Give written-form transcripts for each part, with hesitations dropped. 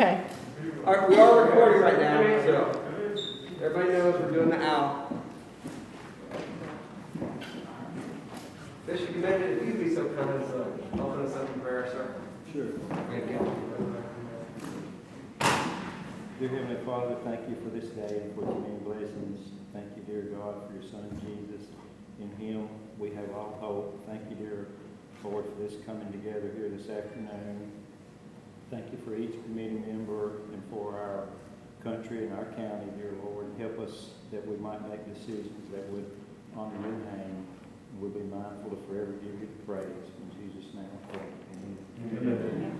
Okay. All right, we are recording right now, so everybody knows we're doing the owl. Bishop, you mentioned if you'd be so kind as open us up in prayer, sir. Sure. Thank you. Dear Heavenly Father, thank you for this day and for your many blessings. Thank you, dear God, for your Son Jesus. In him we have all hope. Thank you, dear Lord, for this coming together here this afternoon. Thank you for each committee member and for our country and our county, dear Lord. Help us that we might make decisions that would honor your name. We'll be mindful to forever give you the praise. In Jesus' name I pray. Amen. Amen.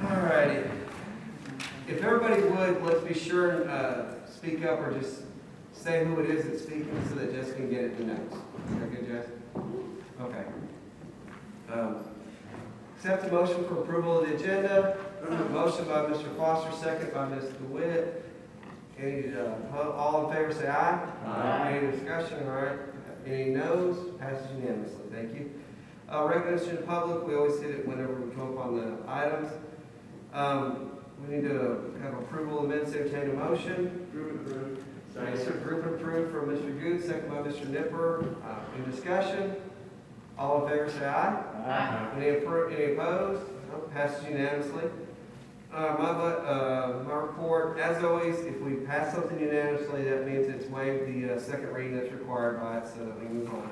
Alrighty. If everybody would, let's be sure and speak up or just say who it is that's speaking so that Jess can get it in the notes. Is that good, Jess? Okay. Accept the motion for approval of the agenda. Motion by Mr. Foster, second by Ms. DeWitt. Any, all in favor say aye. Aye. Any discussion? All right. Any noes? Passes unanimously. Thank you. Recognition in public. We always see it whenever we come up on the items. We need to have approval of minutes. Entertain a motion. Group approved. Yes, sir. Group approved for Mr. Good, second by Mr. Nipper. Any discussion? All in favor say aye. Aye. Any opposed? No, passes unanimously. My report, as always, if we pass something unanimously, that means it's waived the second reading that's required by it, so we move on.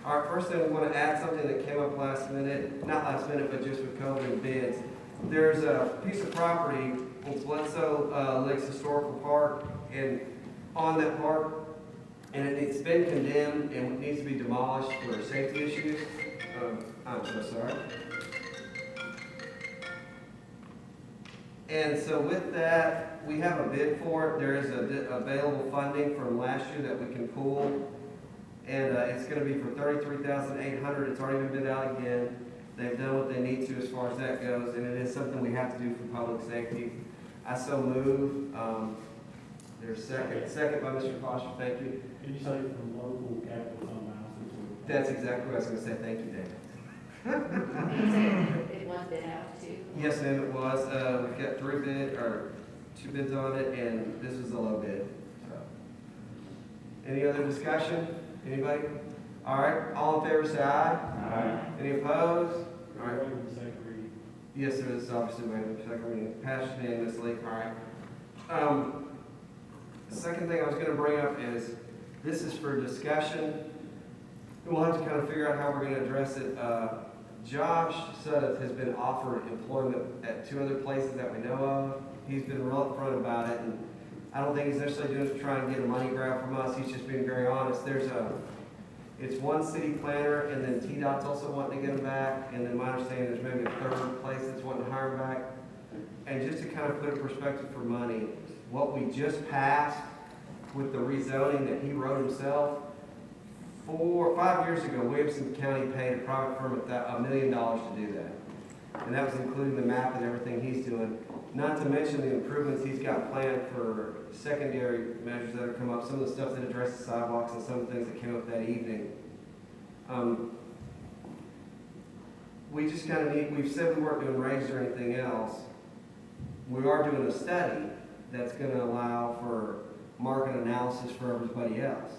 All right, first thing, we want to add something that came up last minute, not last minute, but just with COVID and bids. There's a piece of property in Bledsoe Lakes Historical Park, and on that park, and it's been condemned and it needs to be demolished for safety issues. I'm so sorry. And so with that, we have a bid for it. There is available funding from last year that we can pull. And it's going to be for $33,800. It's already been bid out again. They've done what they need to as far as that goes. And it is something we have to do for public safety. I so move. There's second by Mr. Foster. Thank you. Can you say from local capital fund balances? That's exactly what I was going to say. Thank you, David. It was bid out too. Yes, ma'am, it was. We've got two bids on it, and this was a low bid. So, any other discussion? Anybody? All right, all in favor say aye. Aye. Any opposed? All right. Waiting for the second reading. Yes, there is obviously waiting for second reading. Passed unanimously. All right. The second thing I was going to bring up is this is for discussion. We'll have to kind of figure out how we're going to address it. Josh Sudduth has been offered employment at 2 other places that we know of. He's been real upfront about it, and I don't think he's necessarily doing it to try and get a money grab from us. He's just being very honest. It's one city planner, and then TDOT's also wanting to get him back, and then my understanding there's maybe a third place that's wanting to hire him back. And just to kind of put in perspective for money, what we just passed with the rezoning that he wrote himself, 4 or 5 years ago, Williamson County paid a private firm $1 million to do that. And that was including the map and everything he's doing. Not to mention the improvements he's got planned for secondary measures that have come up, some of the stuff that addresses sidewalks and some of the things that came up that evening. We just kind of we've said we weren't doing raises or anything else. We are doing a study that's going to allow for market analysis for everybody else.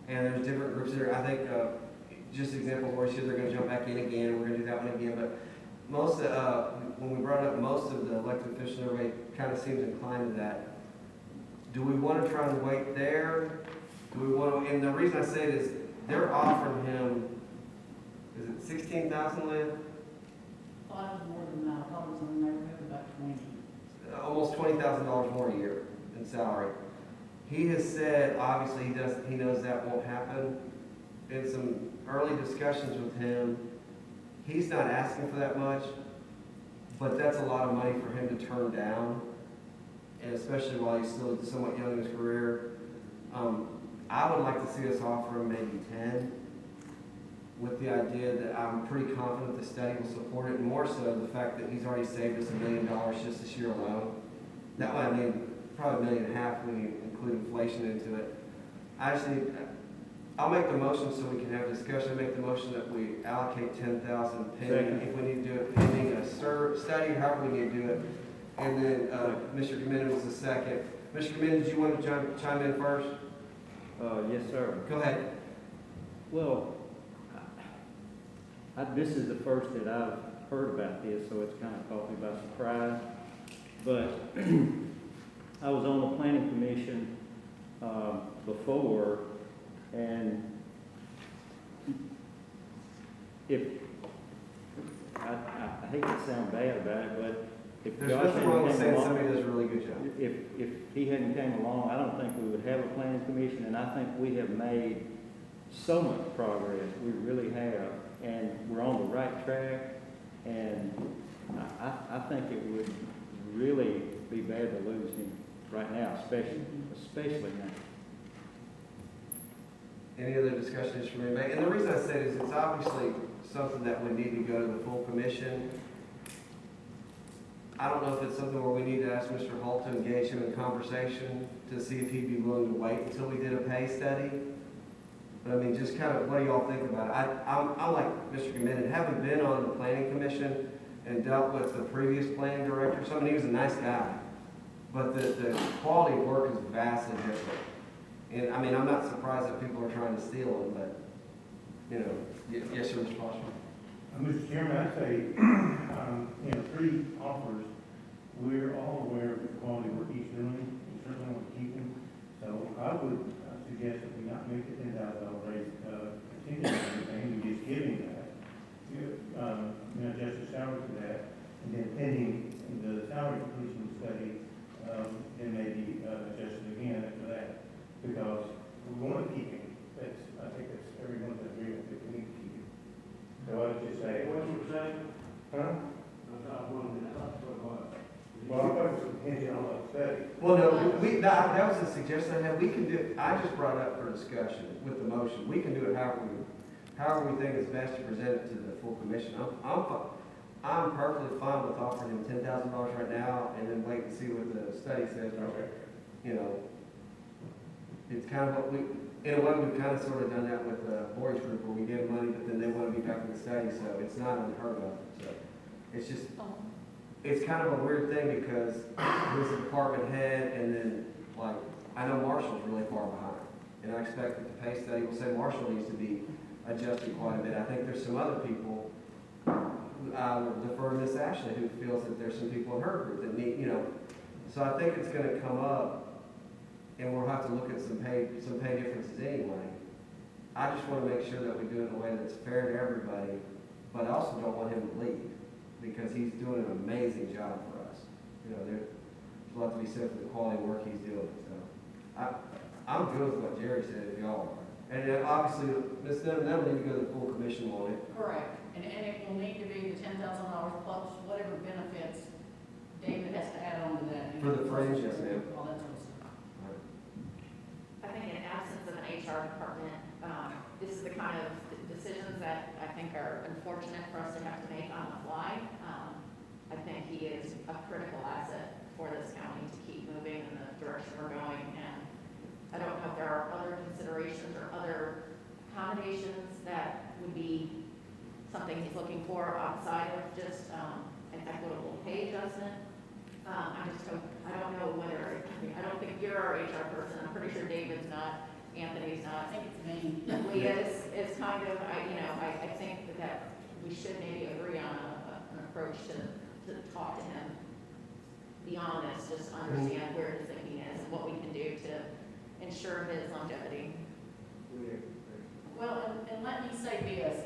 And there's different groups there. I think, just example, where they're going to jump back in again, and we're going to do that one again. But most, when we brought up most of the elected officials, everybody kind of seems inclined to that. Do we want to try and wait there? Do we want to? And the reason I say it is they're offering him, is it $16,000, Lynn? Thought it was more than that. I thought it was in the neighborhood of about 20. Almost $20,000 more a year in salary. He has said, obviously, he knows that won't happen. In some early discussions with him, he's not asking for that much, but that's a lot of money for him to turn down, and especially while he's still somewhat young in his career. I would like to see us offer him maybe 10, with the idea that I'm pretty confident the study will support it, and more so the fact that he's already saved us $1 million just this year alone. That way, I mean, probably $1.5 million when you include inflation into it. I just need, I'll make the motion so we can have discussion, make the motion that we allocate 10,000 pending, Second. if we need to do it pending a study, however we need to do it. And then, Mr. Committed was the second. Mr. Committed, did you want to chime in first? Yes, sir. Go ahead. Well, this is the first that I've heard about this, so it's kind of caught me by surprise. But I was on the planning commission before, and if, I hate to sound bad about it, but if There's Josh nothing wrong with hadn't saying came somebody along, does a really good job. if he hadn't came along, I don't think we would have a planning commission, and I think we have made so much progress, we really have, and we're on the right track, and I think it would really be bad to lose him right now, especially now. Any other discussions from anybody? And the reason I say is it's obviously something that would need to go to the full commission. I don't know if it's something where we need to ask Mr. Holt to engage him in conversation to see if he'd be willing to wait until we did a pay study. But I mean, just kind of, what do y'all think about it? I'm like Mr. Committed, having been on the planning commission and dealt with the previous planning director, so I mean, he was a nice guy. But the quality of work is vastly different. And I mean, I'm not surprised that people are trying to steal him, but, you know, yes, sir, Mr. Foster. Mr. Chairman, I'd say, three offers, we're all aware of the quality work he's doing, we certainly want to keep him. So I would suggest that we not make the $10,000 raise, continue anything, we just give him that. Adjust the salary to that, and then pending the salary completion study, then maybe adjust it again after that, because we want to keep him. I think that's everyone's agreement that we need to keep him. So I would just say. What you were saying? Huh? Well, I thought it was contingent on a study. Well, no, that was a suggestion I had. We can do, I just brought it up for discussion with the motion. We can do it however we think is best to present it to the full commission. I'm perfectly fine with offering him $10,000 right now and then wait and see what the study says. Okay. You know, it's kind of what in a way, we've kind of sort of done that with the Boys Group where we give them money, but then they want to be back in the study, so it's not unheard of. So it's just, it's kind of a weird thing because he's a department head and then, like, I know Marshall's really far behind. And I expect that the pay study will say Marshall needs to be adjusted quite a bit. I think there's some other people, I will defer to Miss Ashley, who feels that there's some people in her group that need, you know. So I think it's going to come up and we'll have to look at some pay differences anyway. I just want to make sure that we do it in a way that's fair to everybody, but I also don't want him to leave because he's doing an amazing job for us. You know, there's a lot to be said for the quality of work he's doing. So I'm good with what Jerry said, if y'all are. And then obviously, Ms. Denham, that'll need to go to the full commission on it. Correct, and it will need to be the $10,000 plus whatever benefits David has to add on to that. For the fringe, yes, ma'am. All that sort of stuff. I think in absence of an HR department, this is the kind of decisions that I think are unfortunate for us to have to make on the fly. I think he is a critical asset for this county to keep moving in the direction we're going. And I don't know if there are other considerations or other accommodations that would be something he's looking for outside of just an equitable pay adjustment. I don't know whether, I don't think you're our HR person, I'm pretty sure David's not, Anthony's I not. think it's me. Leah is kind of, I think that we should maybe agree on an approach to talk to him beyond this, just understand where his thinking is and what we can do to ensure his longevity. Well, and let me say this.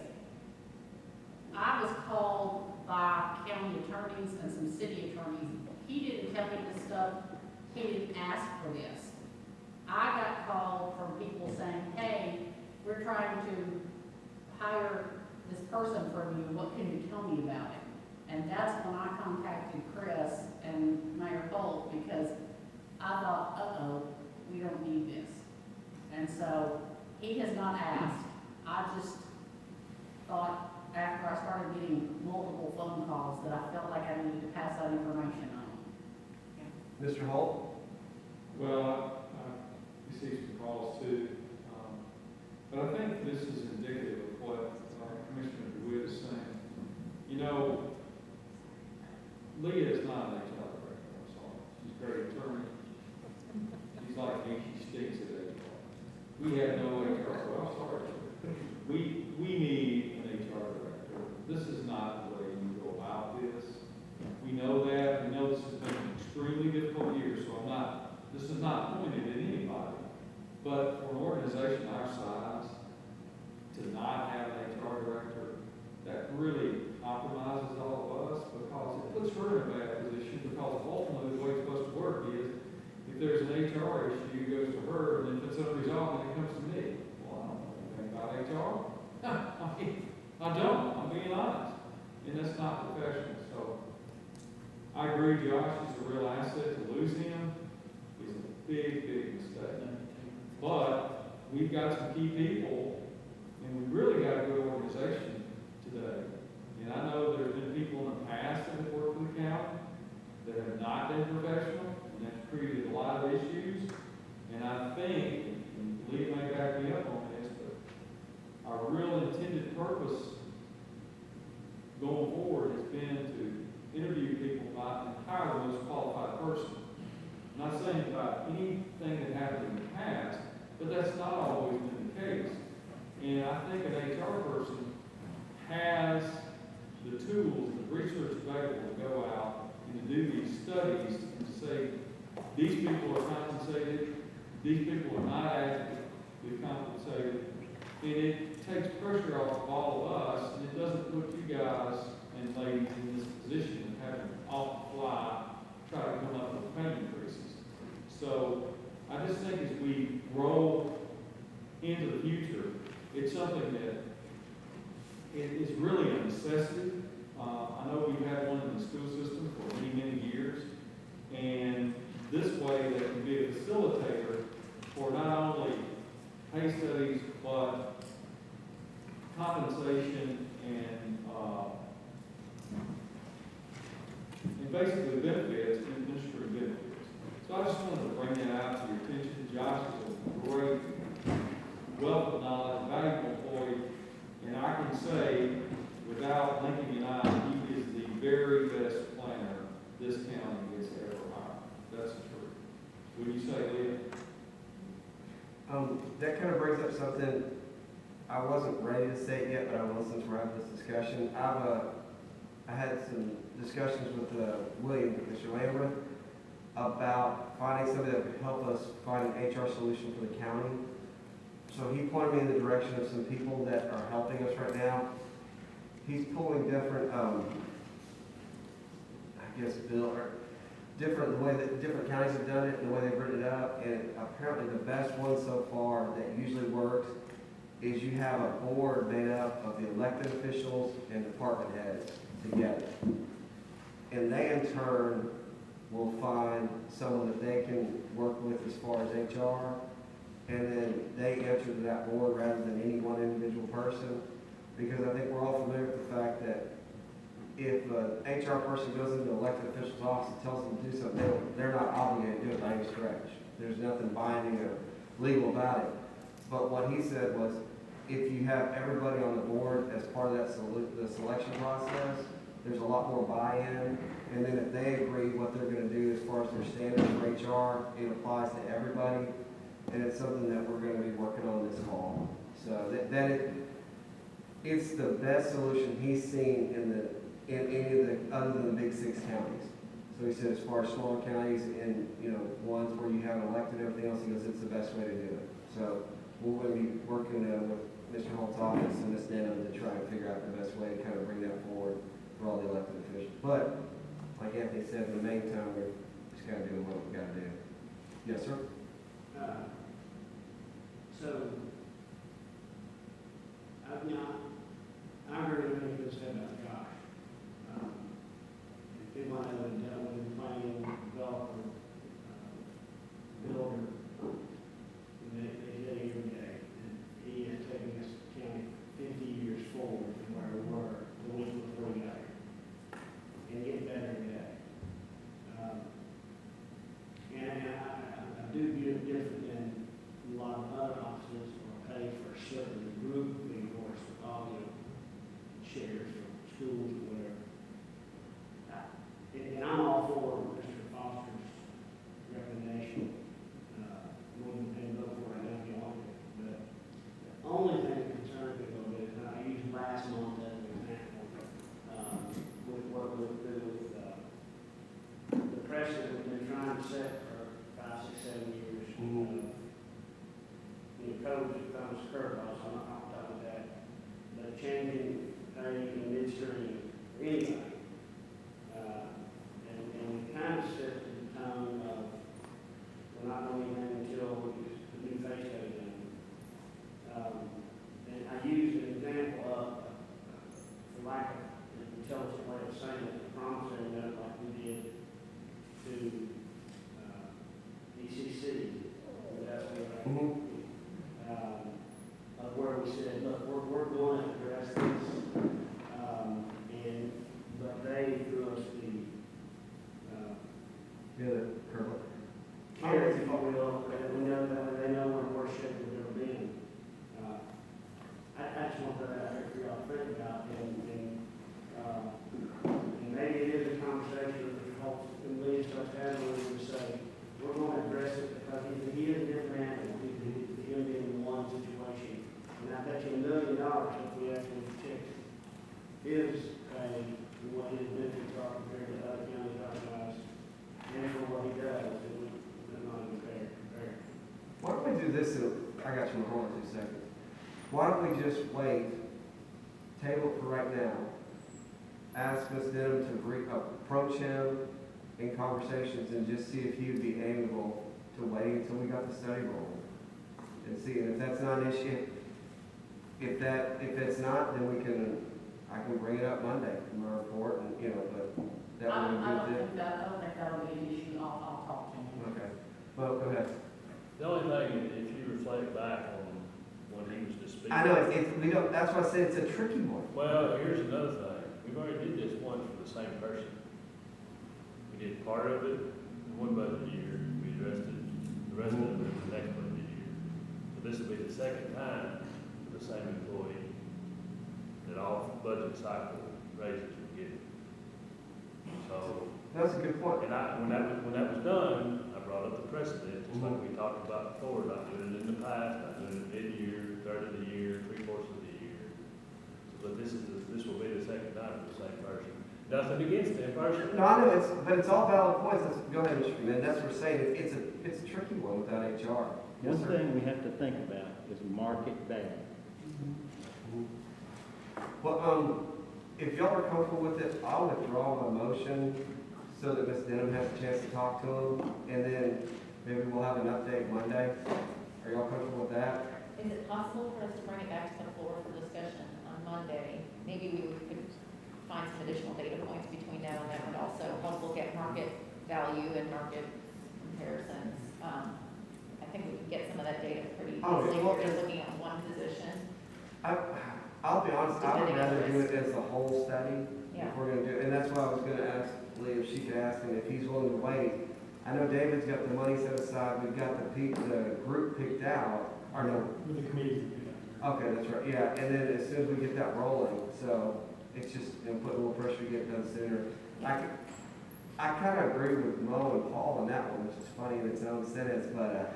I was called by county attorneys and some city attorneys. He didn't tell me this stuff. He didn't ask for this. I got called from people saying, hey, we're trying to hire this person from you. What can you tell me about it? And that's when I contacted Chris and Mayor Holt because I thought, uh-oh, we don't need this. And so he has not asked. I just thought after I started getting multiple phone calls that I felt like I needed to pass that information on. Mr. Holt? Well, I received some calls too, but I think this is indicative of what Commissioner DeWitt is saying. You know, Leah is not an HR director, I'm sorry. She's very attorney. She's like me, she stinks at HR. We have no HR, well, I'm sorry. We need an HR director. This is not the way you go about this. We know that. We know this has been an extremely difficult year, so this is not pointed at anybody. But for an organization our size, to not have an HR director, that really compromises all of us because it puts her in a bad position because ultimately the way it's supposed to work is if there's an HR issue, it goes to her, and then if it's unresolved, then it comes to me. Well, I don't know anything about HR. I don't, I'm being honest. And that's not professional. So I agree, Josh, he's a real asset. To lose him is a big, big mistake. But we've got some key people, and we really got a good organization today. And I know there's been people in the past that have worked for the county that have not been professional, and that's created a lot of issues. And I think, and Lee may back me up on this, but our real intended purpose going forward has been to interview people about and hire the most qualified person. I'm not saying about anything that happened in the past, but that's not always been the case. And I think an HR person has the tools and the research available to go out and to do these studies and to say, these people are compensated, these people are not adequately compensated, and it takes pressure off of all of us, and it doesn't put you guys and ladies in this position of having to off the fly try to come up with pay increases. So I just think as we roll into the future, it's something that it is really a necessity. I know we've had one in the school system for many, many years, and this way that can be a facilitator for not only pay studies, but compensation and basically benefits, administrative benefits. So I just wanted to bring that out to your attention. Josh is a great wealth of knowledge, valuable employee, and I can say, without blinking an eye, he is the very best planner this county has ever hired. That's the truth. Would you say, Leah? That kind of brings up something I wasn't ready to say it yet, but I will since we're having this discussion. I had some discussions with William, Mr. Lambert, about finding somebody that would help us find an HR solution for the county. So he pointed me in the direction of some people that are helping us right now. He's pulling different, the way that different counties have done it and the way they've written it up. And apparently the best one so far that usually works is you have a board made up of the elected officials and department heads together. And they in turn will find someone that they can work with as far as HR. And then they answer to that board rather than any one individual person. Because I think we're all familiar with the fact that if an HR person goes into an elected official's office and tells them to do something, they're not obligated to do it by any stretch. There's nothing binding or legal about it. But what he said was, if you have everybody on the board as part of that the selection process, there's a lot more buy-in. And then if they agree what they're going to do as far as their standards for HR, it applies to everybody. And it's something that we're going to be working on this fall. So it's the best solution he's seen in any of the other than the big 6 counties. So he said as far as smaller counties and ones where you have an elected and everything else, he goes, it's the best way to do it. So we're going to be working with Mr. Holt's office and Ms. Denham to try and figure out the best way to kind of bring that forward for all the elected officials. But like Anthony said, in the meantime, we're just kind of doing what we got to do. Yes, sir. So, I heard everything that was said about Josh. If anyone hasn't dealt with him, planning, developer, builder, they did it every day. And he has taken this county 50 years forward from where we were the week before we got here. And getting better every day. And I do changing pay in midstream or anything. And it kind of sets the tone of, we're not doing anything until the new face goes in. And I used an example of, for lack of an intelligent way of saying it, the promissory note like we did to ECC. That's what I Mhm. of where we said, look, we're going to address this, but they threw us Yeah, the current. carrots, if you will, and we know that they know we're in worse shape than we've ever been. I just want that out there for y'all to think about, and maybe it is a conversation that helps, and leads to us having, where we say, we're going to address it, because he is a different animal, he's going to be in one situation. And I bet you $1 million if we actually check his pay, and what his benefits are compared to other counties otherwise, and for what he does, they're not even fair. Why don't we do this, I got you, hold on 2 seconds. Why don't we just wait, table it for right now, ask Ms. Denham to approach him in conversations and just see if he would be amenable to waiting until we got the study rolling. And see, and if that's not an issue, if it's not, then I can bring it up Monday in my report, and, but that I would don't be good. think that'll be an issue. I'll talk to him. Okay, well, go ahead. The only thing, if you reflect back on when he was to speak. I know, we don't, that's why I said it's a tricky one. Well, here's another thing. We've already did this once for the same person. We did part of it in one budget year, we addressed it, the rest of it in the next budget year. So this will be the second time for the same employee that all budget cycle raises will get. So, That's a good point. and when that was done, I brought up the precedent, just like we talked about before, not doing it in the past, not doing it mid-year, third of the year, 3/4 of the year. But this will be the second time for the same person. Nothing against them person. No, I know, but it's all valid points. Go ahead, Mr. Freeman. That's what we're saying. It's a tricky one without HR. Yes, One sir. thing we have to think about is market value. Well, if y'all are comfortable with it, I'll withdraw my motion so that Ms. Denham has a chance to talk to him, and then maybe we'll have an update Monday. Are y'all comfortable with that? Is it possible for us to bring it back to the floor for discussion on Monday? Maybe we could find some additional data points between now and then, and also help look at market value and market comparisons. I think we can get some of that data pretty Oh, easily, well, we're just looking at one position. I'll be honest, I would Depending on rather the do risk. it as the whole study. Yeah. If we're gonna do it, and that's why I was gonna ask Lee if she could ask him if he's willing to wait. I know David's got the money set aside, we've got the group picked out, or no, With the committee. okay, that's right, yeah, and then as soon as we get that rolling, so it's just, put a little pressure to get it done sooner. I kind of agree with Mo and Paul on that one, which is funny in its own sentence, but,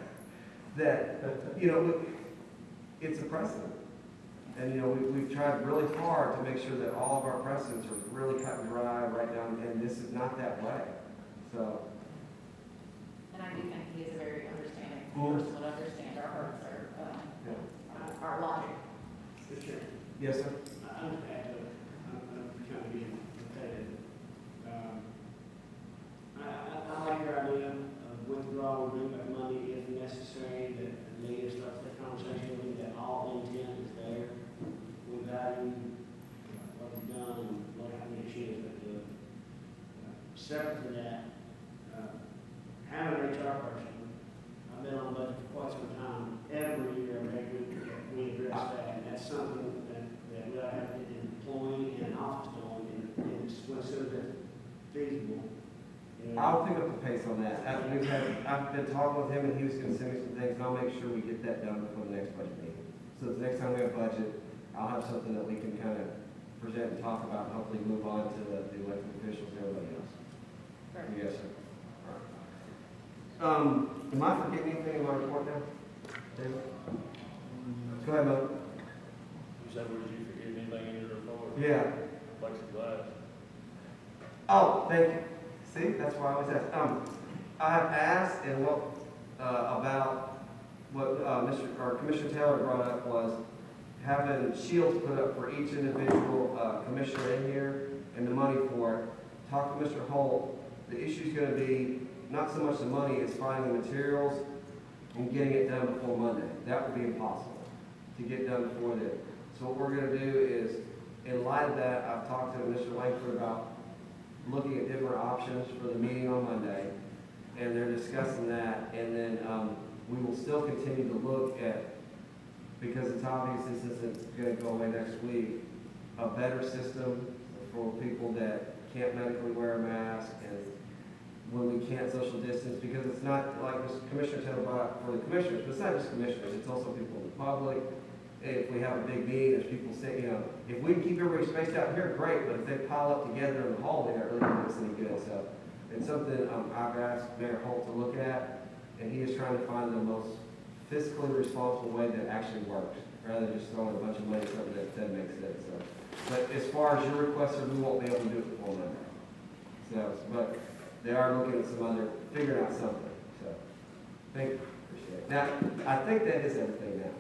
it's a precedent. And, we've tried really hard to make sure that all of our precedents are really cut and dry, right down, and this is not that way, so. And I do think he is a very understanding Mhm. person, would understand our hurts, our logic. Mr. Chairman. Yes, sir? I'm kind of being repetitive. I like your idea of withdrawal, bring back money if necessary, that Leah starts that conversation with that all intent is there. We value what he's done and what how many she has been doing. Separate to that, having an HR person, I've been on the budget for quite some time, every year, we address that, and that's something that we have an employee and an office doing, and it's as soon as it's feasible. I'll pick up the pace on that. I've been talking with him, and he was gonna send me some things, and I'll make sure we get that done before the next budget meeting. So the next time we have budget, I'll have something that we can kind of present and talk about, and hopefully move on to the elected officials and everybody else. Correct. Yes, sir. All right. Am I forgetting anything in my report now? David? Go ahead, Mo. You said, would you forget anything in your report? Yeah. Plexiglass. Oh, thank you. See, that's why I always ask. I have asked and about what Commissioner Taylor brought up was, having shields put up for each individual commissioner in here and the money for it. Talk to Mr. Holt. The issue's gonna be not so much the money, it's finding the materials and getting it done before Monday. That would be impossible to get done before then. So what we're gonna do is, in light of that, I've talked to Mr. Langford about looking at different options for the meeting on Monday, and they're discussing that, and then, we will still continue to look at, because it's obvious this isn't gonna go away next week, a better system for people that can't medically wear a mask, and when we can't social distance, because it's not, like Commissioner Taylor brought up for the commissioners, but it's not just commissioners, it's also people in the public. If we have a big meeting, there's people saying, if we can keep everybody spaced out here, great, but if they pile up together in the hall, they're not really doing us any good, so. It's something, I've asked Mayor Holt to look at, and he is trying to find the most fiscally responsible way that actually works, rather than just throwing a bunch of money at something that doesn't make sense, so. But as far as your requests, we won't be able to do it before Monday. So, but they are looking at some other, figuring out something, so. Thank you, appreciate it. Now, I think that is everything now.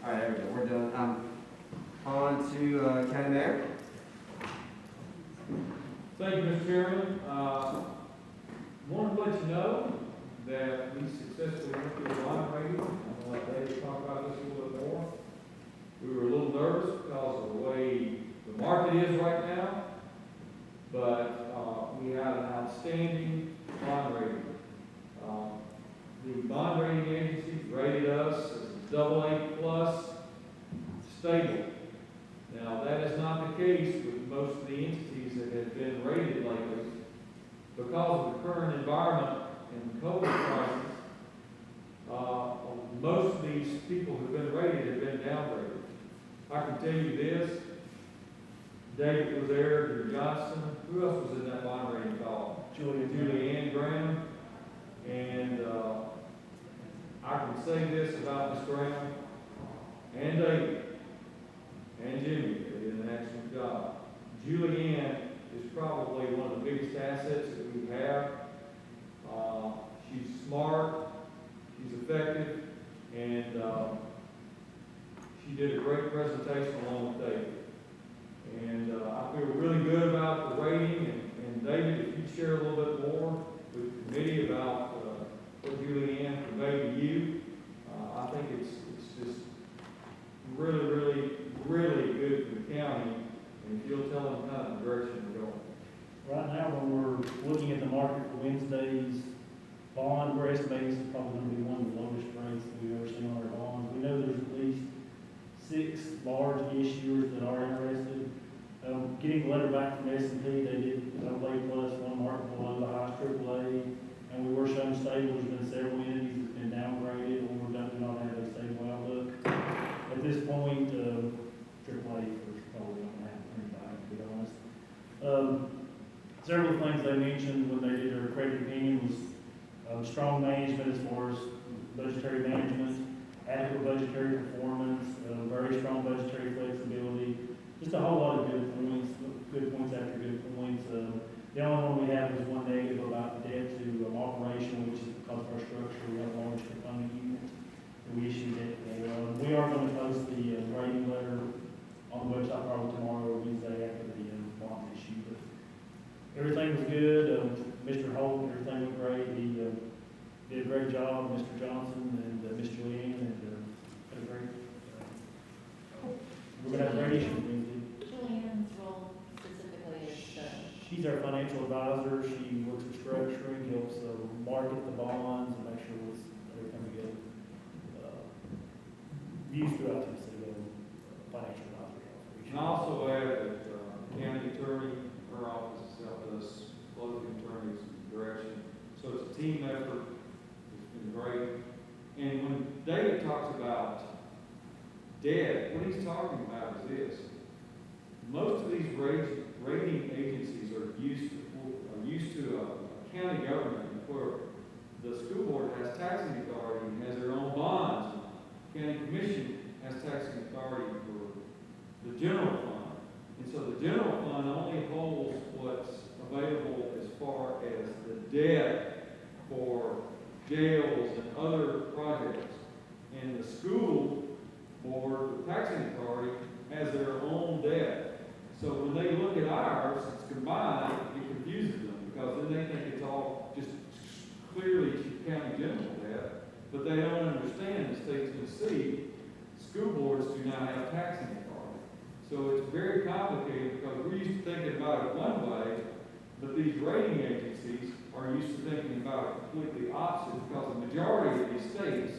All right, there we go, we're done. On to County Mayor. Thank you, Mr. Chairman. Wanted to let you know that we successfully went through the bond rating. I'm going to let David talk about this a little bit more. We were a little nervous because of the way the market is right now, but we had an outstanding bond rating. The bond rating agency rated us as AA+, stable. Now, that is not the case with most of the entities that have been rated lately. Because of the current environment and the COVID crisis, most of these people who have been rated have been downgraded. I can tell you this, David was there, Drew Johnson, who else was in that bond rating column? Julianne Graham, and I can say this about Ms. Graham and David and Jimmy, they did an excellent job. Julianne is probably one of the biggest assets that we have. She's smart, she's effective, and she did a great presentation along with David. And I feel really good about the rating, and David, if you'd share a little bit more with the committee about what Julianne conveyed to you, I think it's just really good for the county, and if you'll tell them kind of the direction we're going. Right now, when we're looking at the market for Wednesday's bond, we're estimating this is probably going to be one of the lowest rates that we've ever seen on our bonds. We know there's at least 6 large issuers that are interested. Getting the letter back from S&P, they did AA+, one mark below the highest AAA, and we were shown stable. There's been several entities that's been downgraded or do not have a stable outlook. At this point, AAA is probably going to have to back, to be honest. Several things they mentioned when they did their credit opinion was strong management as far as budgetary management, adequate budgetary performance, very strong budgetary flexibility, just a whole lot of good points after good points. The only one we have is one negative about debt to operation, which is because of our structure. We have a large component unit. We issued it. We are going to post the rating letter on the website probably tomorrow or Wednesday after the bond issue. But everything was good. Mr. Holt, everything went great. He did a great job. Mr. Johnson and Ms. Julianne, and had a great. We're going to have a great issue Wednesday. Julianne's role specifically is She's our financial advisor. She works with structuring, helps market the bonds, and make sure everything together. Used throughout the city, financial advisor. And I also add that county attorney, her office has helped us flow the attorney's direction. So it's a team effort. It's been great. And when David talks about debt, what he's talking about is this. Most of these rating agencies are used to a county government where the school board has taxing authority and has their own bonds. County commission has taxing authority for the general fund. And so the general fund only holds what's available as far as the debt for jails and other projects. And the school for the taxing authority has their own debt. So when they look at ours, it's combined, it confuses them, because then they think it's all just clearly county general debt, but they don't understand, the state's concede, school boards do not have taxing authority. So it's very complicated, because we're used to thinking about it one way, but these rating agencies are used to thinking about it completely opposite, because the majority of these states,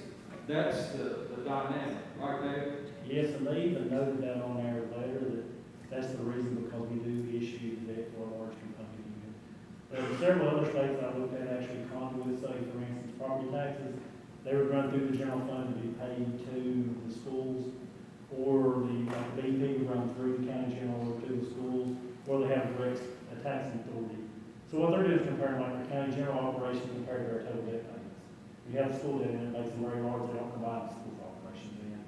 that's the dynamic, right, Dave? Yes, and they even noted that on their letter that that's the reason, because we do issue debt for a large company. Several other states I looked at actually conduit, say, for instance, property taxes, they would run through the general fund to be paid to the schools, or like the BP would run through the county general or to the schools, or they have direct taxing authority. So what they're doing is comparing like the county general operation compared to our total debt payments. You have the school debt and it makes them very large, they don't combine the school's operations in.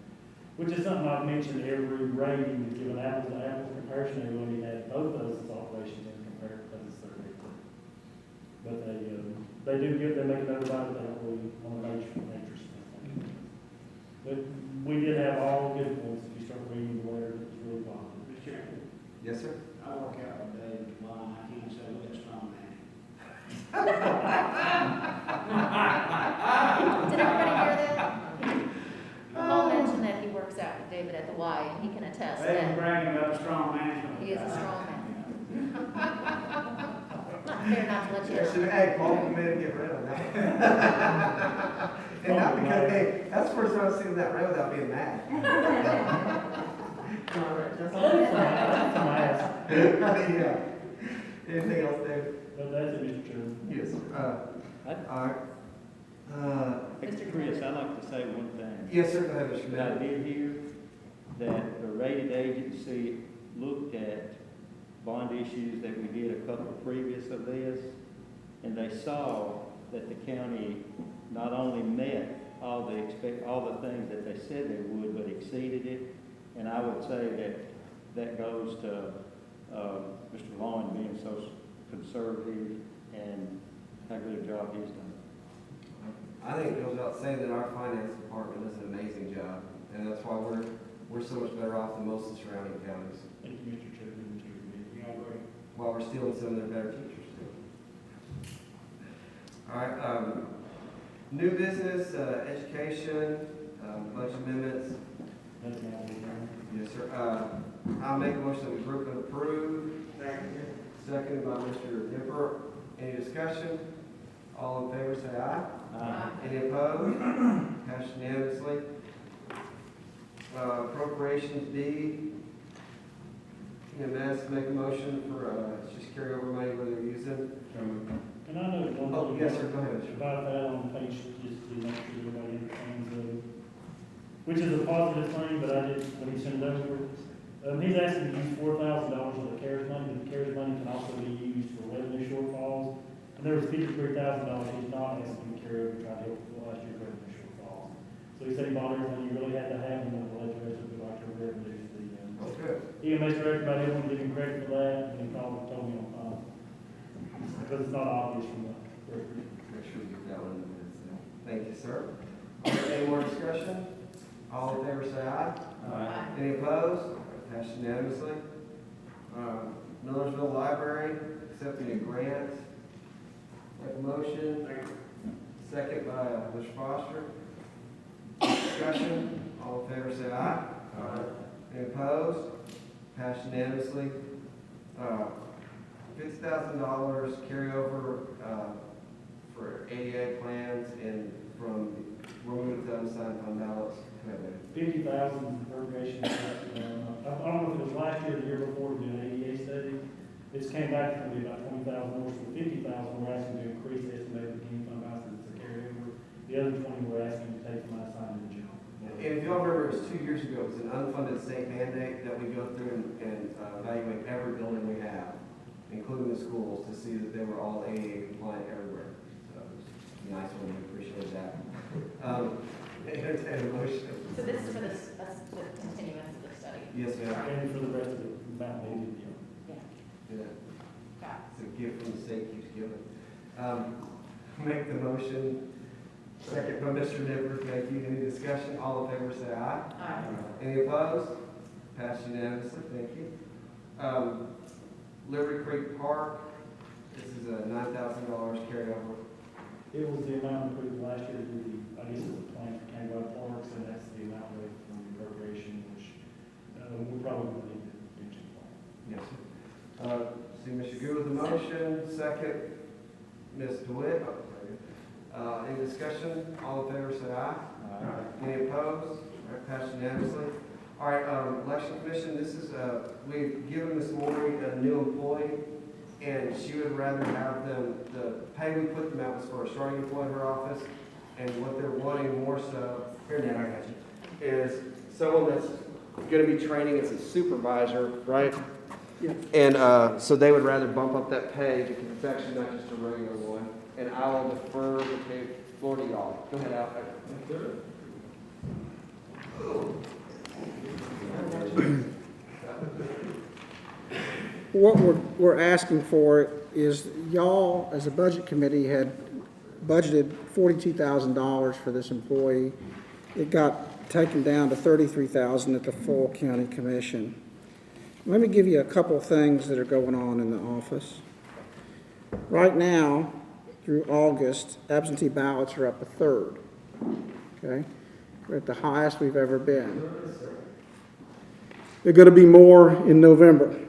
Which is something I've mentioned every rating, to give an apples to apples comparison, they really had both of those operations in compared because it's their debt. But they do give, they make a note about it, they don't really want to major interest in it. But we did have all good points, if you start reading the letter, it's really positive. Mr. Chairman, Yes, sir? I work out with David Blind, I can't say what a strong man. Did everybody hear that? Paul mentioned that he works out with David at the Y, and he can attest They've been that bragging about strong management. he is a strong man. Not fair not to let you. Hey, Paul, we made it get rid of that. And not because, hey, that's the first time I've seen that red without being mad. That's a nice. Yeah. Anything else, Dave? But that's it, Mr. Chairman. Yes, sir. All right. Mr. Chris, I'd like to say one thing. Yes, sir, go ahead, Mr. That I Bennett. did hear that the rated agency looked at bond issues that we did a couple previous of this, and they saw that the county not only met all the things that they said they would, but exceeded it. And I would say that that goes to Mr. Long being so conservative and how good a job he's done. I think it goes without saying that our finance department does an amazing job, and that's why we're so much better off than most of the surrounding counties, Thank you, Mr. Chairman, Mr. Committee. Yeah, I agree. while we're stealing some of their better teachers too. All right, new business, education, budget amendments. That's my only. Yes, sir. I'll make a motion that we group and approve. Seconded by Mr. Dipper. Any discussion? All in favor, say aye. Any opposed? Passed unanimously. Appropriations D. EMS, make a motion for, just carry over money whether they're using. And I know one. Oh, yes, sir, go ahead, Mr. About that on page, just to make sure everybody understands, which is a positive thing, but I did, when he sent it over, he's asking to use $4,000 of the CARES money, but the CARES money can also be used for revenue shortfalls. And there was $53,000 he's not asking to carry over to try to help with last year's revenue shortfalls. So he said he bought everything you really had to have, and then the rest of it like to revenues. Oh, good. EMS director, I didn't want to give him credit for that, and he called and told me on time. Because it's not obvious from the record. Make sure we get that one in the minutes then. Thank you, sir. Any more discussion? All in favor, say aye. Aye. Any opposed? Passed unanimously. Millersville Library, accepting a grant. Make a motion. Second by Mr. Foster. Discussion, all in favor, say aye. Any opposed? Passed unanimously. $50,000 carryover for ADA plans and from removing the unassigned fund balance. $50,000 appropriation. I don't know if it was last year or the year before we did an ADA study. This came back to be about $20,000 more, so $50,000 we're asking to increase the estimated beginning fund balance as a carryover. The other 20 we're asking to take from unassigned to the general. And if y'all remember, it was 2 years ago, it was an unfunded state mandate that we go through and evaluate every building we have, including the schools, to see that they were all ADA compliant everywhere. So it's a nice one, we appreciate that. Entertain a motion. So this is for the continuance of the study? Yes, ma'am. And for the rest of the amount they did, Yeah. Yeah. Got It's a gift from the state keeps giving. Make the motion Second from Mr. Nipper, thank you. Any discussion? All in favor, say aye. Aye. Any opposed? Passed unanimously, thank you. Liberty Creek Park, this is a $9,000 carryover. It was the amount approved last year, I guess it was a plan for countywide parks, and that's the amount raised from the appropriation, which, we probably will need to do too far. Yes, sir. See Mr. Good with the motion, second, Ms. DeWitt. Any discussion? All in favor, say aye. Any opposed? All right, passed unanimously. All right, election commission, this is, we've given Ms. Maury a new employee, and she would rather have them, the pay we put them out was for a starting employee in her office, and what they're wanting more so, here, Nat, I got you, is someone that's gonna be training as a supervisor, right? Yeah. And, so they would rather bump up that pay because it's actually not just a regular one, and I will defer the pay floor to y'all. Go ahead, Al. What we're asking for is y'all, as a budget committee, had budgeted $42,000 for this employee. It got taken down to $33,000 at the full county commission. Let me give you a couple of things that are going on in the office. Right now, through August, absentee ballots are up a third. Okay? We're at the highest we've ever been. They're going to be more in November.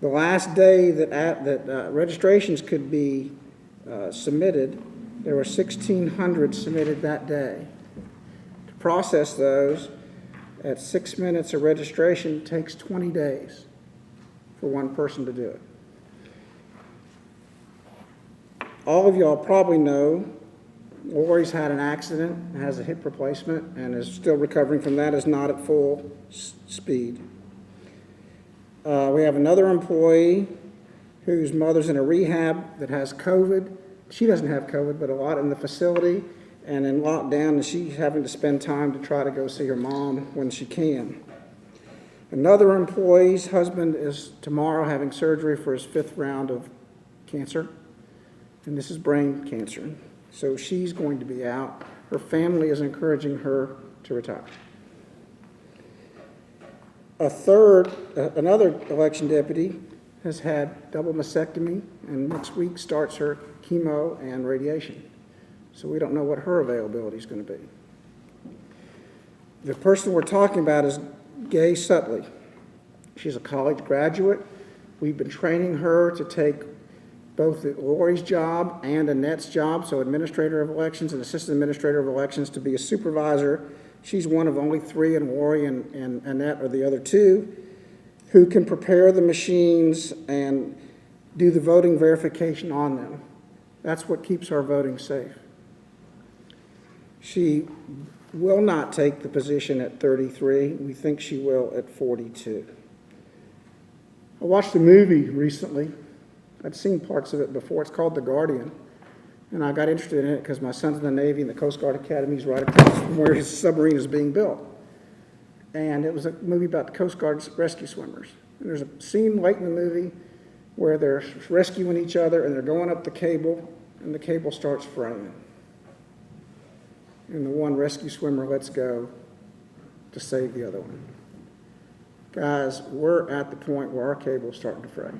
The last day that registrations could be submitted, there were 1,600 submitted that day. To process those at 6 minutes of registration takes 20 days for one person to do it. All of y'all probably know Lori's had an accident, has a hip replacement, and is still recovering from that, is not at full speed. We have another employee whose mother's in a rehab that has COVID. She doesn't have COVID, but a lot in the facility and in lockdown, and she's having to spend time to try to go see her mom when she can. Another employee's husband is tomorrow having surgery for his 5th round of cancer, and this is brain cancer. So she's going to be out. Her family is encouraging her to retire. Another election deputy has had double mastectomy, and next week starts her chemo and radiation. So we don't know what her availability is going to be. The person we're talking about is Gay Sutley. She's a college graduate. We've been training her to take both Lori's job and Annette's job, so administrator of elections and assistant administrator of elections, to be a supervisor. She's one of only 3, and Lori and Annette are the other 2, who can prepare the machines and do the voting verification on them. That's what keeps our voting safe. She will not take the position at 33. We think she will at 42. I watched a movie recently. I'd seen parts of it before. It's called The Guardian. And I got interested in it because my son's in the Navy and the Coast Guard Academy is right across from where his submarine is being built. And it was a movie about the Coast Guard's rescue swimmers. And there's a scene late in the movie where they're rescuing each other and they're going up the cable, and the cable starts fraying. And the one rescue swimmer lets go to save the other one. Guys, we're at the point where our cable's starting to fray.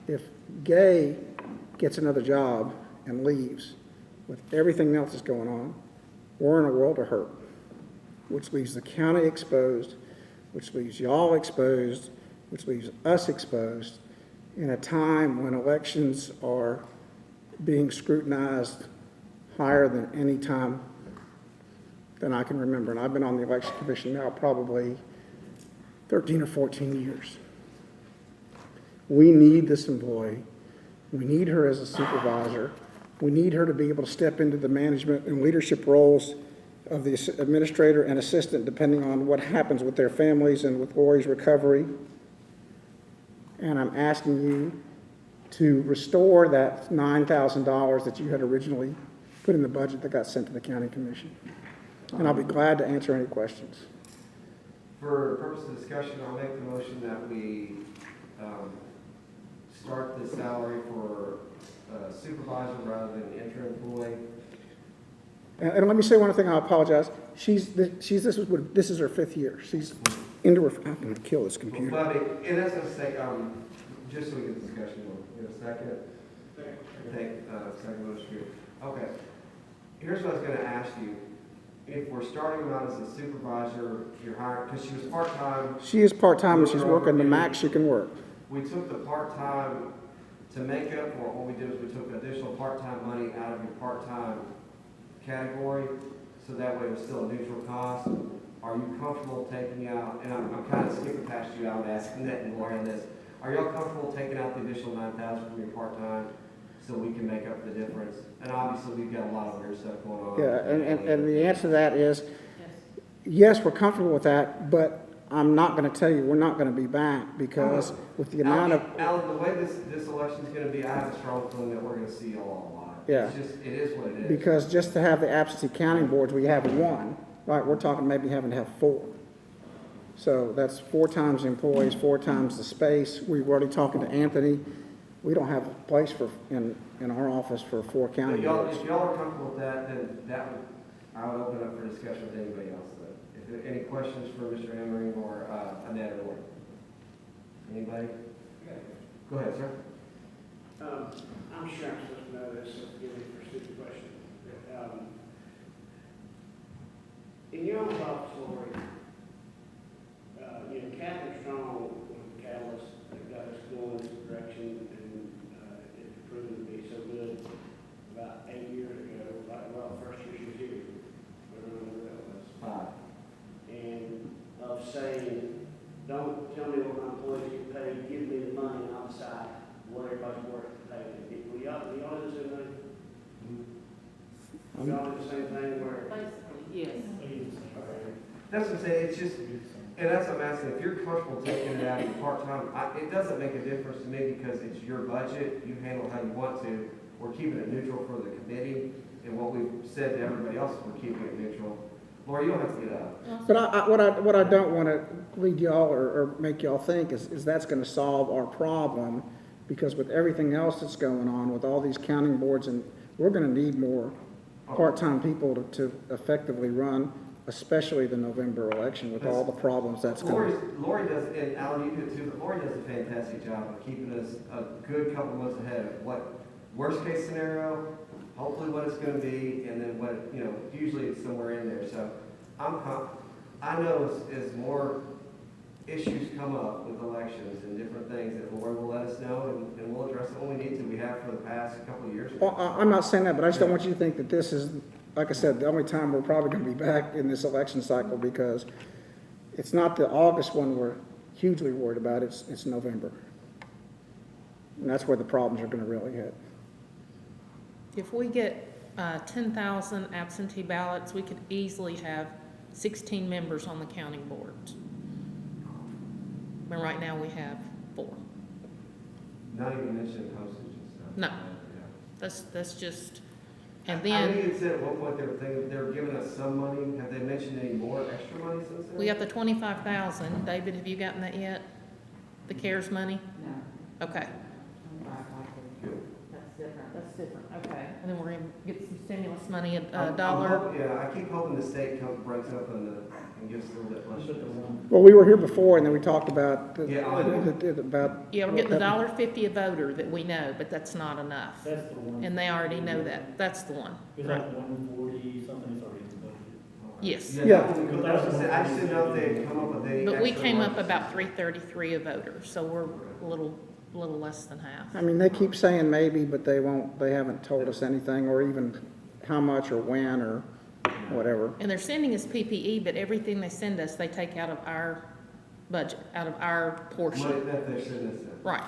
If Gay gets another job and leaves with everything else that's going on, we're in a world of hurt, which leaves the county exposed, which leaves y'all exposed, which leaves us exposed in a time when elections are being scrutinized higher than any time than I can remember. And I've been on the election commission now probably 13 or 14 years. We need this employee. We need her as a supervisor. We need her to be able to step into the management and leadership roles of the administrator and assistant, depending on what happens with their families and with Lori's recovery. And I'm asking you to restore that $9,000 that you had originally put in the budget that got sent to the county commission. And I'll be glad to answer any questions. For purpose of discussion, I'll make the motion that we start the salary for supervisor rather than interim employee And let me say one thing, I apologize. This is her 5th year. She's into her, I'm gonna kill this computer. Well, I mean, in essence, say, just so we get the discussion going, in a second. Second, Mr. Speaker. Okay. Here's what I was gonna ask you. If we're starting her out as a supervisor, you're hiring, because she was part-time, She is part-time and she's working the max she can work. we took the part-time to make up for it. What we did was we took additional part-time money out of your part-time category, so that way it was still a neutral cost. Are you comfortable taking out, and I'm kind of skipping past you, I'm asking that and more on this. Are y'all comfortable taking out the additional 9,000 from your part-time so we can make up the difference? And obviously, we've got a lot of weird stuff going on. Yeah, and the answer to that is, Yes. yes, we're comfortable with that, but I'm not gonna tell you, we're not gonna be back because with the amount of, Alan, the way this election's gonna be, I have a strong feeling that we're gonna see y'all a lot. Yeah. It's just, it is what it is. because just to have the absentee counting boards, we have 1, right? We're talking maybe having to have 4. So that's 4 times the employees, 4 times the space. We've already talking to Anthony. We don't have a place in our office for 4 But counting y'all, boards. if y'all are comfortable with that, then I would open up for discussion with anybody else then. If there any questions for Mr. Emery or, Annette or anybody? Go ahead, sir. I'm sure I'm supposed to know this, so forgive me for a stupid question. In your own office, Lori, Catherine Strong was the catalyst that got us going in this direction, and it's proven to be so good. About 8 years ago, first year she was here, whatever that was. 5. And of saying, don't tell me what my employees get paid, give me the money and I'll decide what everybody's worth to pay them. Will y'all do the same thing? Will y'all do the same thing where? Basically, yes. That's what I'm saying, it's just, and that's what I'm asking, if you're comfortable taking it out of your part-time, it doesn't make a difference to me because it's your budget, you handle it how you want to. We're keeping it neutral for the committee, and what we've said to everybody else is we're keeping it neutral. Laura, you don't have to get up. But what I don't want to lead y'all or make y'all think is that's going to solve our problem, because with everything else that's going on, with all these counting boards, and we're going to need more part-time people to effectively run, especially the November election with all the problems that's going on. Lori does, and Alan, you do too, but Lori does a fantastic job of keeping us a good couple months ahead of what, worst case scenario, hopefully what it's gonna be, and then what, usually it's somewhere in there, so I know as more issues come up with elections and different things, that Lori will let us know, and we'll address it when we need to. We have for the past couple of years. Well, I'm not saying that, but I just don't want you to think that this is, like I said, the only time we're probably going to be back in this election cycle, because it's not the August one we're hugely worried about, it's November. And that's where the problems are going to really hit. If we get 10,000 absentee ballots, we could easily have 16 members on the counting board. And right now we have 4. Not even mentioning postage and stuff. No. Yeah. That's just, and I then know you said at one point they were giving us some money. Have they mentioned any more extra money since then? we got the 25,000. David, have you gotten that yet? The CARES money? No. Okay. That's different, okay. And then we're gonna get some stimulus money, I'm a dollar. hoping- Yeah, I keep hoping the state breaks up and gives us a little bit less. Well, we were here before, and then we talked about, Yeah, I know. about. Yeah, we're getting $1.50 a voter that we know, but that's not enough. That's the one. And they already know that. That's the one. Is that 140 something that's already in the budget? Yes. Yeah. I just didn't know if they had come up with any. But we extra came up money. about 333 a voter, so we're a little less than half. I mean, they keep saying maybe, but they haven't told us anything, or even how much or when or whatever. And they're sending us PPE, but everything they send us, they take out of our budget, out of our Money portion. that they're sending us. Right.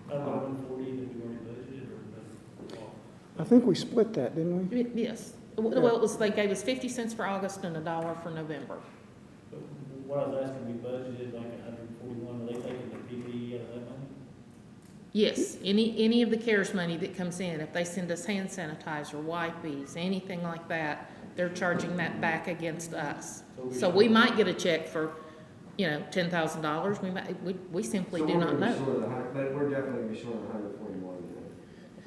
Out of the 140 that you already budgeted, or that's all? I think we split that, didn't we? Yes. Well, it was, they gave us 50 cents for August and $1 for November. But what I was asking, we budgeted like 141, are they taking the PPE out of that money? Yes, any of the CARES money that comes in, if they send us hand sanitizer, wipes, anything like that, they're charging that back against us. So we might get a check for, $10,000. We simply So do we're not gonna be know. short of but we're definitely gonna be short of 141.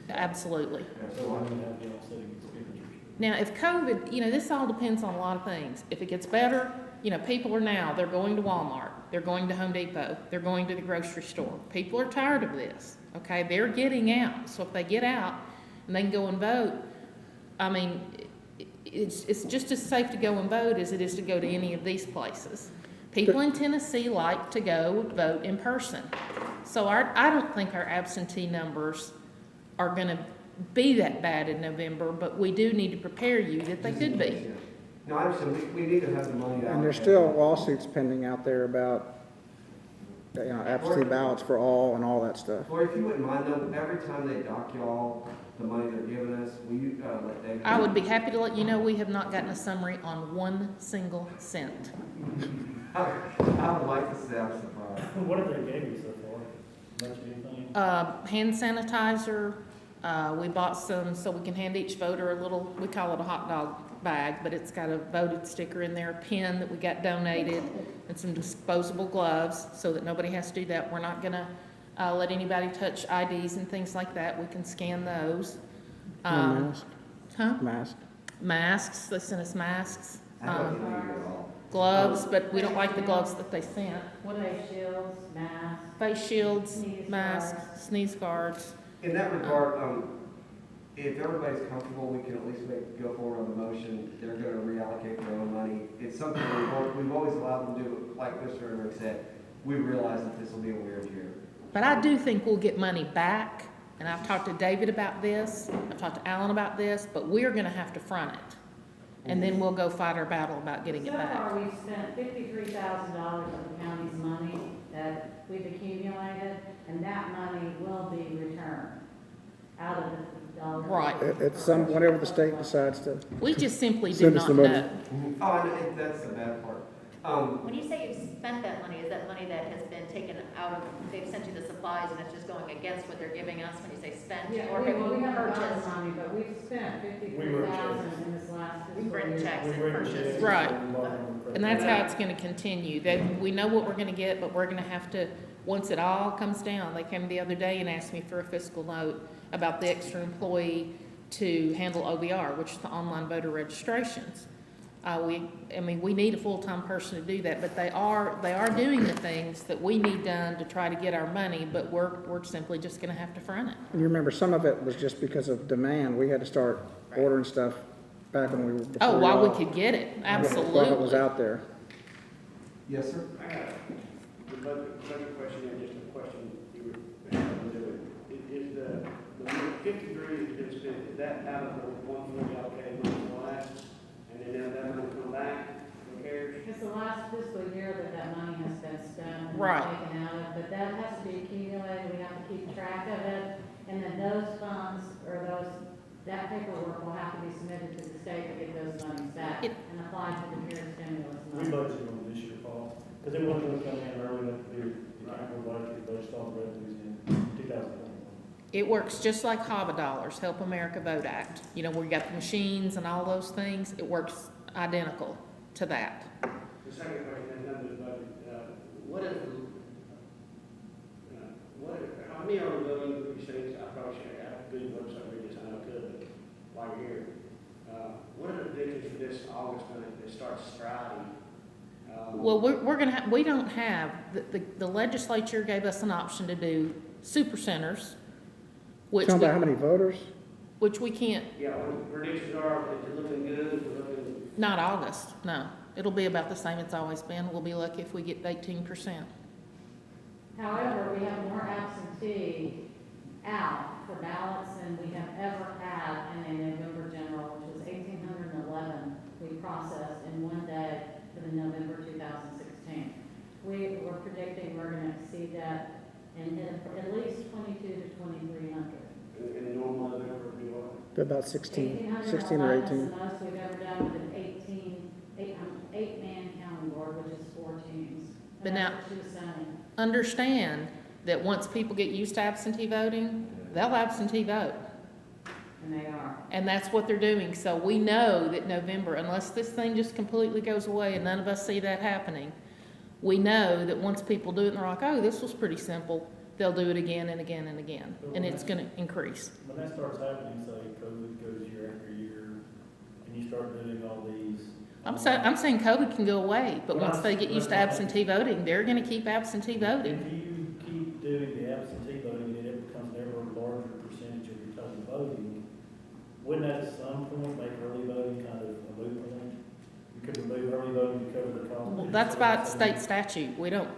Absolutely. Yeah, So so I'm gonna have the offsetting expenditures. Now, if COVID, this all depends on a lot of things. If it gets better, people are now, they're going to Walmart, they're going to Home Depot, they're going to the grocery store. People are tired of this, okay? They're getting out. So if they get out and they can go and vote, I mean, it's just as safe to go and vote as it is to go to any of these places. People in Tennessee like to go vote in person. So I don't think our absentee numbers are gonna be that bad in November, but we do need to prepare you that they could be. No, I understand, we need to have the money out. And there's still lawsuits pending out there about, absentee ballots for all and all that stuff. Or if you wouldn't mind though, every time they dock y'all the money they're giving us, will you, let David? I would be happy to let you know we have not gotten a summary on 1 single cent. I would like to say I'm surprised. What have they gave you so far? Much of anything? Hand sanitizer, we bought some so we can hand each voter a little, we call it a hot dog bag, but it's got a voted sticker in there, a pen that we got donated, and some disposable gloves so that nobody has to do that. We're not gonna let anybody touch IDs and things like that. We can scan those. Mask. Huh? Mask. Masks, they sent us masks. I don't think you at all. Gloves, but we don't like the gloves that they sent. Face shields, masks. Face shields, Sneeze masks, sneeze guards. In that regard, if everybody's comfortable, we can at least go forward on the motion. They're gonna reallocate their own money. It's something we've always allowed them to do, like Mr. Emmerich said. We realize that this will be a weird year. But I do think we'll get money back, and I've talked to David about this, I've talked to Alan about this, but we're gonna have to front it. And then we'll go fight our battle about getting it So back. far, we've spent $53,000 of the county's money that we've accumulated, and that money will be returned out of the dollar. Right. It's whenever the state decides to. We just simply do Send us not the money. know. Oh, and that's the bad part. When you say you've spent that money, is that money that has been taken out of, they've sent you the supplies and it's just going against what they're giving us when you say spent? Yeah, Or we have you haven't gotten purchased? money, but we've spent We wrote $53,000 in this last We've fiscal written year. checks and We've written purchased. checks. Right. And that's how it's gonna continue. That, we know what we're gonna get, but we're gonna have to, once it all comes down, they came the other day and asked me for a fiscal note about the extra employee to handle OVR, which is the online voter registrations. We need a full-time person to do that, but they are doing the things that we need done to try to get our money, but we're simply just gonna have to front it. And you remember, some of it was just because of demand. We had to start ordering stuff back when we were. before Oh, while we y'all- could get it, While it was absolutely. out there. Yes, sir? I got the budget question and just a question you were having to do it. Is the 53 that's been, is that out of the 140 allocated money for last? And then that money come back, who cares? It's the last fiscal year that money has been spent and Right. taken out of, but that has to be accumulated, we have to keep track of it. And then those funds, or that paperwork will have to be submitted to the state to get those monies back It- and applied to the CARES stimulus We money. budgeted on this year, Paul, because it wasn't gonna come in early enough to do, the capital budget, budget all the revenues in 2021. It works just like HAVA dollars, Help America Vote Act. You know, where you got the machines and all those things, it works identical to that. The second question has nothing to do with budget. How many are we doing for these things? I probably should have a good website read this, I know I could, but while you're here. What are the predictions for this August when it starts Friday? Well, we're gonna we don't have, the legislature gave us an option to do super centers, which Talking we, about how many voters? which we can't, Yeah, what the predictions are, if they're looking good, if they're looking, not August, no. It'll be about the same it's always been. We'll be lucky if we get 18%. However, we have more absentee out for ballots than we have ever had in a November general, which was 1,811 we processed in one day for the November 2016. We were predicting we're going to exceed that and hit at least 22 to 2,300. in normal November, we want. About 16 or 1,811 18. is the most we've ever done with an 8-man county board, which is 4 teams. And But that's now- what she was saying. Understand that once people get used to absentee voting, they'll absentee vote. And they are. And that's what they're doing. So we know that November, unless this thing just completely goes away and none of us see that happening, we know that once people do it and they're like, oh, this was pretty simple, they'll do it again and again and again. And it's gonna increase. When that starts happening, say COVID goes year after year, and you start doing all these. I'm saying COVID can go away, but once they get used to absentee voting, they're gonna keep absentee voting. If you keep doing the absentee voting, and it becomes an ever larger percentage of your total voting, wouldn't that at some point make early voting kind of a moot point? You could remove early voting to cover the cost. Well, that's by state statute. We don't,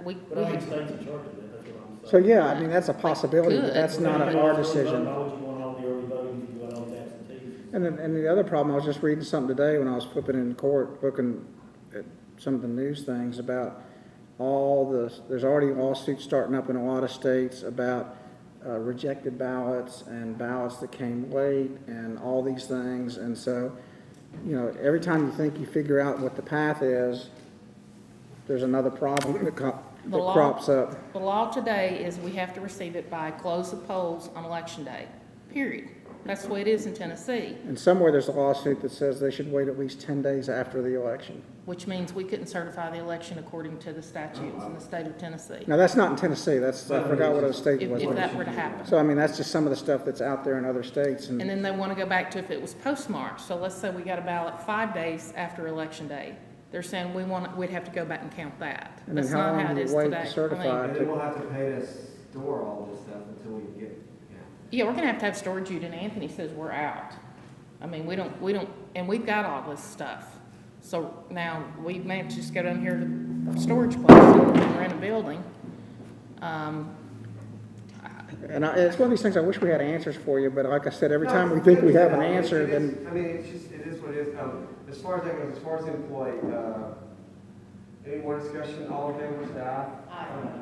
we But I think states in charge of that, that's what I'm saying. So, yeah, I mean, that's a possibility, but Could. that's not our decision. Why would you want all the early voting if you want all the absentees? And the other problem, I was just reading something today when I was flipping in court, looking at some of the news things about there's already lawsuits starting up in a lot of states about rejected ballots and ballots that came late and all these things. And so, you know, every time you think you figure out what the path is, there's another problem that crops up. The law today is we have to receive it by close of polls on election day, period. That's the way it is in Tennessee, And somewhere there's a lawsuit that says they should wait at least 10 days after the election. which means we couldn't certify the election according to the statutes in the state of Tennessee, Now, that's not in Tennessee, I forgot what other state it was. if that were to happen. So, I mean, that's just some of the stuff that's out there in other states. And then they want to go back to if it was postmarked. So let's say we got a ballot 5 days after election day. They're saying we'd have to go back and count that. And then That's how not long how it do you is wait to today. I mean, certify? And then we'll have to pay to store all this stuff until we get, Yeah, we're gonna have storage unit, and Anthony says we're out. I mean, we don't, and we've got all this stuff. So now, we may have to just go down here to the storage place and rent a building. It's one of these things, I wish we had answers for you, but like I said, every time we think we have an answer, then, I mean, it is what it is. As far as that goes, as far as the employee, any more discussion, all in favor, say aye.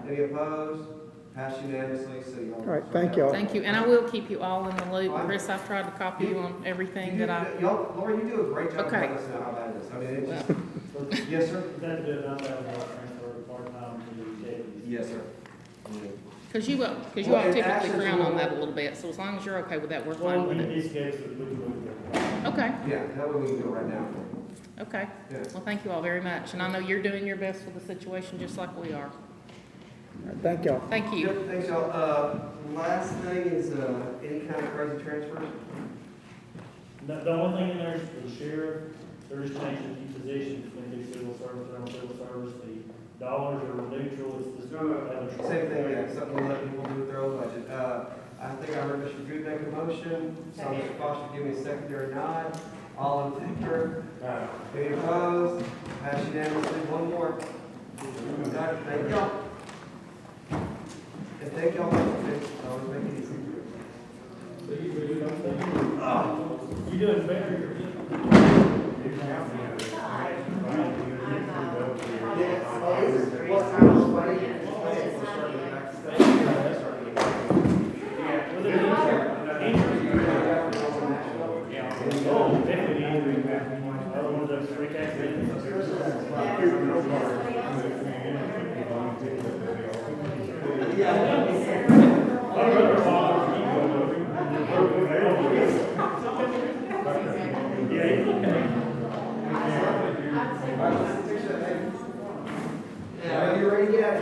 Any opposed? Passed unanimously, so you all. all right, thank y'all. Thank you, and I will keep you all in the loop. Chris, I've tried to copy you on everything that I, Y'all, Laura, you do a great job of Okay. letting us know how bad it is. I mean, it's just, yes, sir? Is that to do a $9,000 transfer part-time to deputies? Yes, sir. because you all Well, typically and actually, frown on we'll- that a little bit, so as long as you're okay with that, we're fine Well, with in it. this case, we can move it. Okay, Yeah, that way we can do it right now. okay. Yeah. Well, thank you all very much, and I know you're doing your best with the situation, just like we are. All right, thank y'all. Thank you. Yep, thanks, y'all. Last thing is, any kind of crazy transfers? The only thing in there is the sheriff, there is changing a few positions between the civil service and civil service. The dollars are neutral, it's just. Same thing, yeah, something to let people do with their own budget. I think I heard Mr. Good make a motion, saw Mr. Foster give me a secondary nod. All in favor? Any opposed? Pass unanimously, one more. Thank y'all. And thank y'all for this, always make it easy. You're doing better. What time is it? Oh, definitely. I don't want those free Yeah, you ready yet?